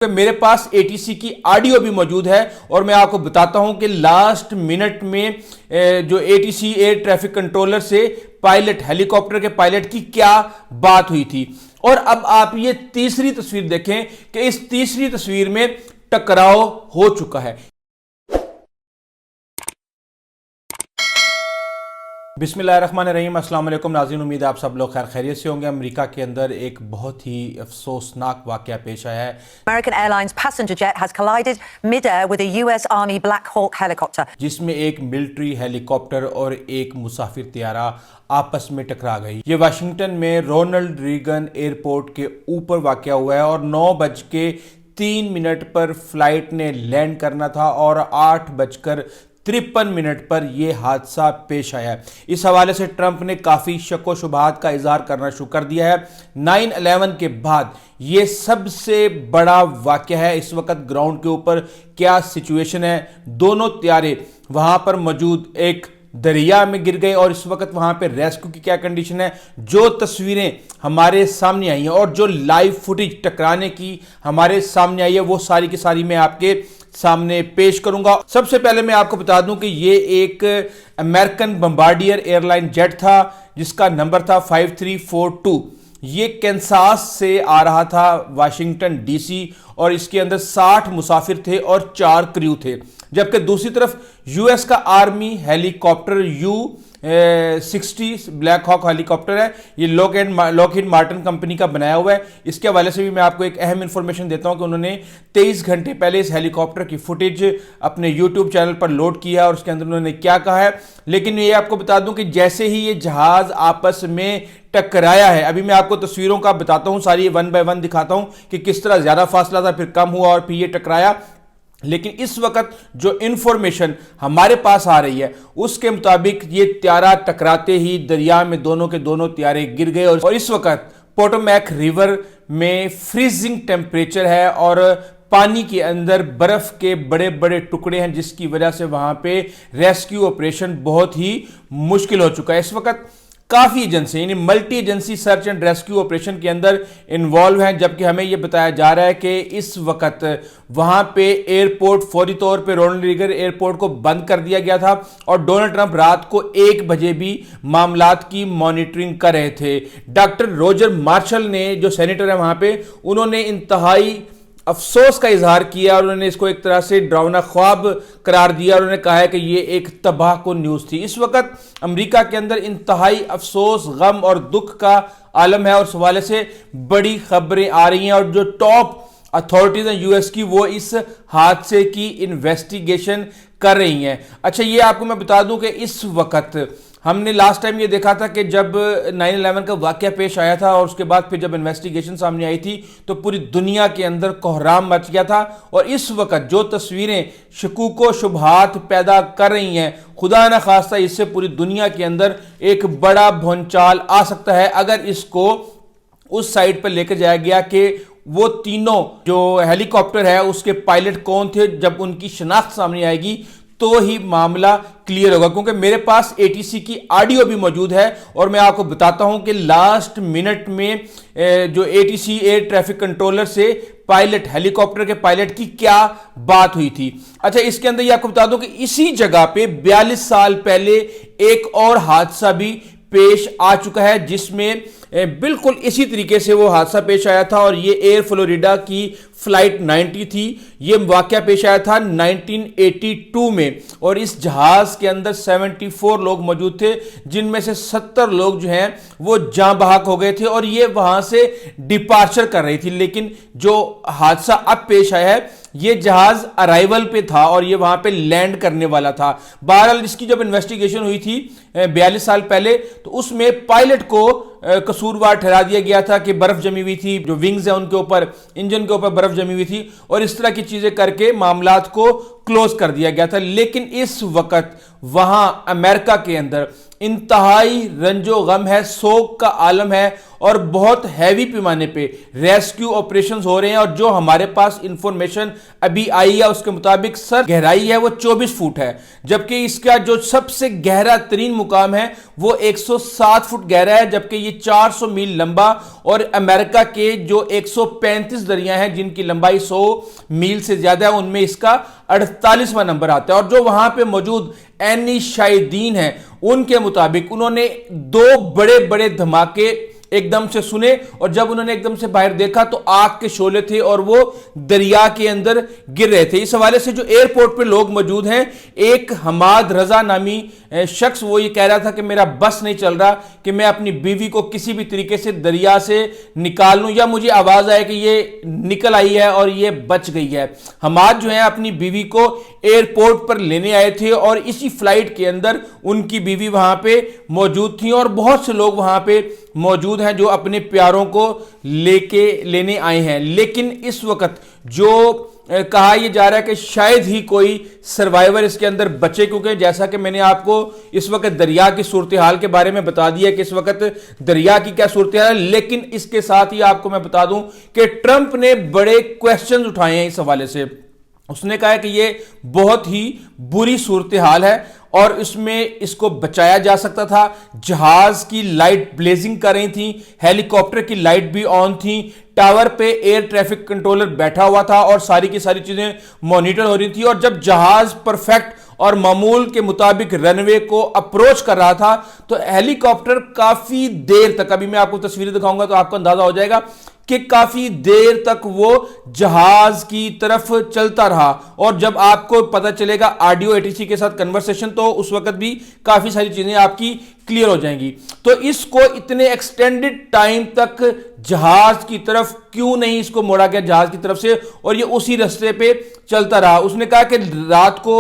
میرے پاس ATC کی audio بھی موجود ہے اور میں آپ کو بتاتا ہوں کہ لاسٹ منٹ میں جو ATC ایئر ٹریفک کنٹرولر سے پائلٹ ہیلی کاپٹر کے پائلٹ کی کیا بات ہوئی تھی۔ اور اب آپ یہ تیسری تصویر دیکھیں کہ اس تیسری تصویر میں ٹکراؤ ہو چکا ہے۔ بسم اللہ الرحمن الرحیم، السلام علیکم ناظرین، امید ہے آپ سب لوگ خیر خیریت سے ہوں گے۔ امریکہ کے اندر ایک بہت ہی افسوسناک واقعہ پیش آیا ہے۔ American Airlines passenger jet has collided mid-air with a US Army Black Hawk helicopter. جس میں ایک ملٹری ہیلی کاپٹر اور ایک مسافر طیارہ آپس میں ٹکرا گئی۔ یہ واشنگٹن میں رونلڈ ریگن ایئرپورٹ کے اوپر واقع ہوا ہے اور 9:03 پر فلائٹ نے لینڈ کرنا تھا اور 8:53 پر یہ حادثہ پیش آیا ہے۔ اس حوالے سے ٹرمپ نے کافی شک و شبہات کا اظہار کرنا شروع کر دیا ہے۔ 9/11 کے بعد یہ سب سے بڑا واقعہ ہے۔ اس وقت گراؤنڈ کے اوپر کیا سچویشن ہے، دونوں طیارے وہاں پر موجود ایک دریا میں گر گئے اور اس وقت وہاں پہ ریسکیو کی کیا کنڈیشن ہے، جو تصویریں ہمارے سامنے آئی ہیں اور جو لائیو فوٹیج ٹکرانے کی ہمارے سامنے آئی ہے، وہ ساری کی ساری میں آپ کے سامنے پیش کروں گا۔ سب سے پہلے میں آپ کو بتا دوں کہ یہ ایک امریکن بمبارڈیئر ایئر لائن جیٹ تھا جس کا نمبر تھا 5342۔ یہ کینساس سے آ رہا تھا واشنگٹن DC اور اس کے اندر 60 مسافر تھے اور 4 کریو تھے، جبکہ دوسری طرف US کا آرمی ہیلی کاپٹر U-60 بلیک ہاک ہیلی کاپٹر ہے۔ یہ لاکہیڈ مارٹن کمپنی کا بنایا ہوا ہے۔ اس کے حوالے سے بھی میں آپ کو ایک اہم انفارمیشن دیتا ہوں کہ انہوں نے 23 گھنٹے پہلے اس ہیلی کاپٹر کی فوٹیج اپنے YouTube چینل پر لوڈ کیا اور اس کے اندر انہوں نے کیا کہا ہے۔ لیکن یہ آپ کو بتا دوں کہ جیسے ہی یہ جہاز آپس میں ٹکرایا ہے، ابھی میں آپ کو تصویروں کا بتاتا ہوں، ساری 1 بائی 1 دکھاتا ہوں کہ کس طرح زیادہ فاصلہ تھا، پھر کم ہوا اور پھر یہ ٹکرایا۔ لیکن اس وقت جو انفارمیشن ہمارے پاس آ رہی ہے اس کے مطابق یہ طیارہ ٹکراتے ہی دریا میں دونوں کے دونوں طیارے گر گئے اور اس وقت پوٹومیک ریور میں فریزنگ ٹیمپریچر ہے اور پانی کے اندر برف کے بڑے بڑے ٹکڑے ہیں، جس کی وجہ سے وہاں پہ ریسکیو آپریشن بہت ہی مشکل ہو چکا ہے۔ اس وقت کافی ایجنسی یعنی multi agency search and rescue operation کے اندر انوالو ہیں، جبکہ ہمیں یہ بتایا جا رہا ہے کہ اس وقت وہاں پہ ایئرپورٹ فوری طور پہ رونلڈ ریگن ایئرپورٹ کو بند کر دیا گیا تھا اور ڈونلڈ ٹرمپ رات کو 1 بجے بھی معاملات کی مانیٹرنگ کر رہے تھے۔ ڈاکٹر روجر مارشل نے جو سینیٹر ہیں وہاں پہ، انہوں نے انتہائی افسوس کا اظہار کیا اور انہوں نے اس کو ایک طرح سے ڈراؤنا خواب قرار دیا اور انہوں نے کہا ہے کہ یہ ایک تباہ کن نیوز تھی۔ اس وقت امریکہ کے اندر انتہائی افسوس، غم اور دکھ کا عالم ہے اور اس حوالے سے بڑی خبریں آ رہی ہیں اور جو ٹاپ اتھارٹیز ہیں US کی، وہ اس حادثے کی انویسٹیگیشن کر رہی ہیں۔ اچھا، یہ آپ کو میں بتا دوں کہ اس وقت ہم نے لاسٹ ٹائم یہ دیکھا تھا کہ جب 9/11 کا واقعہ پیش آیا تھا اور اس کے بعد پھر جب انویسٹیگیشن سامنے آئی تھی تو پوری دنیا کے اندر کوہرام مچ گیا تھا اور اس وقت جو تصویریں شکوک و شبہات پیدا کر رہی ہیں، خدا نہ خواستہ اس سے پوری دنیا کے اندر ایک بڑا بھونچال آ سکتا ہے اگر اس کو اس سائٹ پر لے کر جایا گیا کہ وہ تینوں جو ہیلی کاپٹر ہے اس کے پائلٹ کون تھے۔ جب ان کی شناخت سامنے آئے گی تو ہی معاملہ کلیئر ہوگا، کیونکہ میرے پاس ATC کی آڈیو بھی موجود ہے اور میں آپ کو بتاتا ہوں کہ لاسٹ منٹ میں جو ATC ایئر ٹریفک کنٹرولر سے پائلٹ ہیلی کاپٹر کے پائلٹ کی کیا بات ہوئی تھی۔ اچھا، اس کے اندر یہ آپ کو بتا دوں کہ اسی جگہ پہ 42 سال پہلے ایک اور حادثہ بھی پیش آ چکا ہے، جس میں بالکل اسی طریقے سے وہ حادثہ پیش آیا تھا اور یہ ایئر فلوریڈا کی فلائٹ 90 تھی۔ یہ واقعہ پیش آیا تھا 1982 میں اور اس جہاز کے اندر 74 لوگ موجود تھے، جن میں سے 70 لوگ جو ہیں وہ جاں بحق ہو گئے تھے اور یہ وہاں سے ڈپارچر کر رہی تھی۔ لیکن جو حادثہ اب پیش آیا ہے، یہ جہاز ارائیول پہ تھا اور یہ وہاں پہ لینڈ کرنے والا تھا۔ بہرحال اس کی جب انویسٹیگیشن ہوئی تھی 42 سال پہلے تو اس میں پائلٹ کو قصوروار ٹھہرا دیا گیا تھا کہ برف جمی ہوئی تھی، جو ونگز ہیں ان کے اوپر، انجن کے اوپر برف جمی ہوئی تھی اور اس طرح کی چیزیں کر کے معاملات کو کلوز کر دیا گیا تھا۔ لیکن اس وقت وہاں امریکہ کے اندر انتہائی رنج و غم ہے, سوگ کا عالم ہے اور بہت ہیوی پیمانے پہ ریسکیو آپریشنز ہو رہے ہیں. اور جو ہمارے پاس انفارمیشن ابھی آئی ہے اس کے مطابق سر گہرائی ہے وہ 24 فٹ ہے, جبکہ اس کا جو سب سے گہرا ترین مقام ہے وہ 107 فٹ گہرا ہے, جبکہ یہ 400 میل لمبا, اور امریکہ کے جو 135 دریا ہیں جن کی لمبائی 100 میل سے زیادہ ہے ان میں اس کا 48واں نمبر آتا ہے. اور جو وہاں پہ موجود عینی شاہدین ہیں ان کے مطابق انہوں نے 2 بڑے بڑے دھماکے ایک دم سے سنے, اور جب انہوں نے ایک دم سے باہر دیکھا تو آگ کے شعلے تھے اور وہ دریا کے اندر گر رہے تھے. اس حوالے سے جو ایئرپورٹ پہ لوگ موجود ہیں, ایک حماد رضا نامی شخص وہ یہ کہہ رہا تھا کہ میرا بس نہیں چل رہا کہ میں اپنی بیوی کو کسی بھی طریقے سے دریا سے نکال لوں, یا مجھے آواز آئے کہ یہ نکل آئی ہے اور یہ بچ گئی ہے. حماد جو ہیں اپنی بیوی کو ایئرپورٹ پر لینے آئے تھے اور اسی فلائٹ کے اندر ان کی بیوی وہاں پہ موجود تھیں, اور بہت سے لوگ وہاں پہ موجود ہیں جو اپنے پیاروں کو لینے آئے ہیں. لیکن اس وقت جو کہا یہ جا رہا ہے کہ شاید ہی کوئی سروائیور اس کے اندر بچے, کیونکہ جیسا کہ میں نے آپ کو اس وقت دریا کی صورتحال کے بارے میں بتا دیا کہ اس وقت دریا کی کیا صورتحال ہے. لیکن اس کے ساتھ ہی آپ کو میں بتا دوں کہ ٹرمپ نے بڑے کویسچنز اٹھائے ہیں اس حوالے سے. اس نے کہا کہ یہ بہت ہی بری صورتحال ہے اور اس میں اس کو بچایا جا سکتا تھا. جہاز کی لائٹ بلیزنگ کر رہی تھیں, ہیلی کاپٹر کی لائٹ بھی آن تھیں, ٹاور پہ ایئر ٹریفک کنٹرولر بیٹھا ہوا تھا اور ساری کی ساری چیزیں مانیٹر ہو رہی تھی. اور جب جہاز پرفیکٹ اور معمول کے مطابق رن وے کو اپروچ کر رہا تھا تو ہیلی کاپٹر کافی دیر تک, ابھی میں آپ کو تصویریں دکھاؤں گا تو آپ کو اندازہ ہو جائے گا کہ کافی دیر تک وہ جہاز کی طرف چلتا رہا. اور جب آپ کو پتہ چلے گا آڈیو ATC کے ساتھ کنورسیشن تو اس وقت بھی کافی ساری چیزیں آپ کی کلیئر ہو جائیں گی. تو اس کو اتنے ایکسٹینڈڈ ٹائم تک جہاز کی طرف کیوں نہیں اس کو موڑا گیا جہاز کی طرف سے, اور یہ اسی رستے پہ چلتا رہا. اس نے کہا کہ رات کو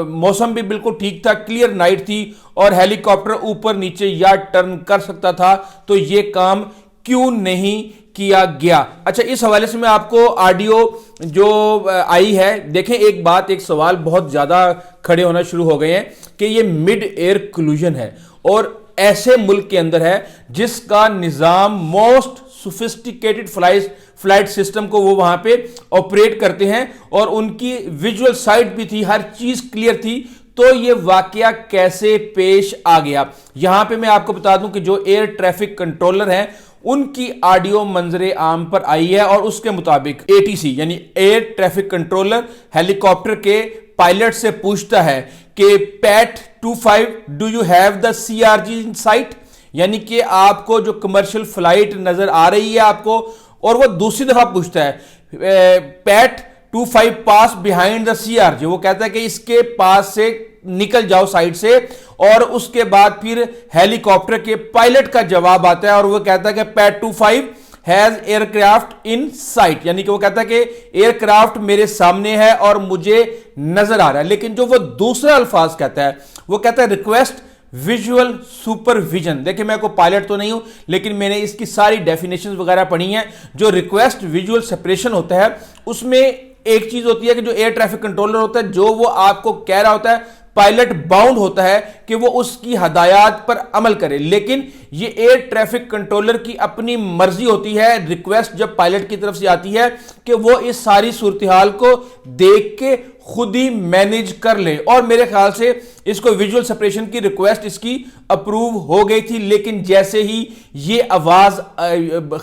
موسم بھی بالکل ٹھیک تھا, کلیئر نائٹ تھی اور ہیلی کاپٹر اوپر نیچے یا ٹرن کر سکتا تھا, تو یہ کام کیوں نہیں کیا گیا. اچھا, اس حوالے سے میں آپ کو آڈیو جو آئی ہے دیکھیں. ایک سوال بہت زیادہ کھڑے ہونا شروع ہو گئے ہیں کہ یہ مڈ ایئر کلوژن ہے اور ایسے ملک کے اندر ہے جس کا نظام موسٹ سوفسٹیکیٹڈ فلائٹ سسٹم کو وہ وہاں پہ آپریٹ کرتے ہیں, اور ان کی ویژول سائٹ بھی تھی, ہر چیز کلیئر تھی. تو یہ واقعہ کیسے پیش آ گیا؟ یہاں پہ میں آپ کو بتا دوں کہ جو ایئر ٹریفک کنٹرولر ہیں ان کی آڈیو منظر عام پر آئی ہے, اور اس کے مطابق ATC یعنی ایئر ٹریفک کنٹرولر ہیلی کاپٹر کے پائلٹ سے پوچھتا ہے کہ Pat 25 do you have the CRG in sight, یعنی کہ آپ کو جو کمرشل فلائٹ نظر آ رہی ہے آپ کو. اور وہ دوسری دفعہ پوچھتا ہے پیٹ 25 پاس بیہائنڈ دا CRG, وہ کہتا ہے کہ اس کے پاس سے نکل جاؤ سائٹ سے. اور اس کے بعد پھر ہیلی کاپٹر کے پائلٹ کا جواب آتا ہے اور وہ کہتا ہے کہ Pat 25 has aircraft in sight, یعنی کہ وہ کہتا ہے کہ ایئر کرافٹ میرے سامنے ہے اور مجھے نظر آ رہا ہے. لیکن جو وہ دوسرا الفاظ کہتا ہے وہ کہتا ہے ریکویسٹ ویژول سپرویژن. دیکھیں میں کوئی پائلٹ تو نہیں ہوں لیکن میں نے اس کی ساری ڈیفینیشنز وغیرہ پڑھی ہیں. جو ریکویسٹ ویژول سپریشن ہوتا ہے اس میں ایک چیز ہوتی ہے کہ جو ایئر ٹریفک کنٹرولر ہوتا ہے جو وہ آپ کو کہہ رہا ہوتا ہے پائلٹ باؤنڈ ہوتا ہے کہ وہ اس کی ہدایات پر عمل کرے, لیکن یہ ایئر ٹریفک کنٹرولر کی اپنی مرضی ہوتی ہے ریکویسٹ جب پائلٹ کی طرف سے آتی ہے کہ وہ اس ساری صورتحال کو دیکھ کے خود ہی مینیج کر لے. اور میرے خیال سے اس کو ویژول سپریشن کی ریکویسٹ اس کی اپروو ہو گئی تھی, لیکن جیسے ہی یہ آواز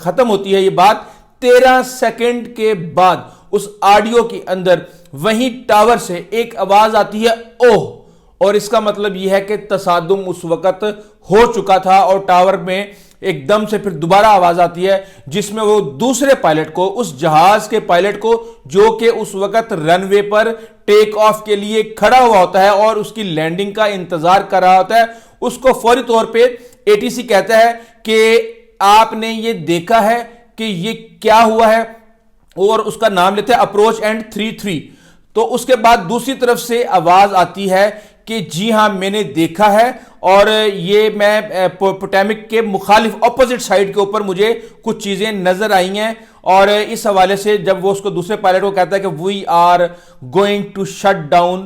ختم ہوتی ہے یہ بات 13 سیکنڈ کے بعد اس آڈیو کے اندر وہیں ٹاور سے ایک آواز آتی ہے اوہ, اور اس کا مطلب یہ ہے کہ تصادم اس وقت ہو چکا تھا. اور ٹاور میں ایک دم سے پھر دوبارہ آواز آتی ہے جس میں وہ دوسرے پائلٹ کو, اس جہاز کے پائلٹ کو جو کہ اس وقت رن وے پر ٹیک آف کے لیے کھڑا ہوا ہوتا ہے اور اس کی لینڈنگ کا انتظار کر رہا ہوتا ہے, اس کو فوری طور پہ ATC کہتا ہے کہ آپ نے یہ دیکھا ہے کہ یہ کیا ہوا ہے, اور اس کا نام لیتے ہیں اپروچ اینڈ 33. تو اس کے بعد دوسری طرف سے آواز آتی ہے کہ جی ہاں میں نے دیکھا ہے, اور یہ میں پوٹیمک کے مخالف اپوزٹ سائڈ کے اوپر مجھے کچھ چیزیں نظر آئی ہیں. اور اس حوالے سے جب وہ اس کو دوسرے پائلٹ کو کہتا ہے کہ we are going to shut down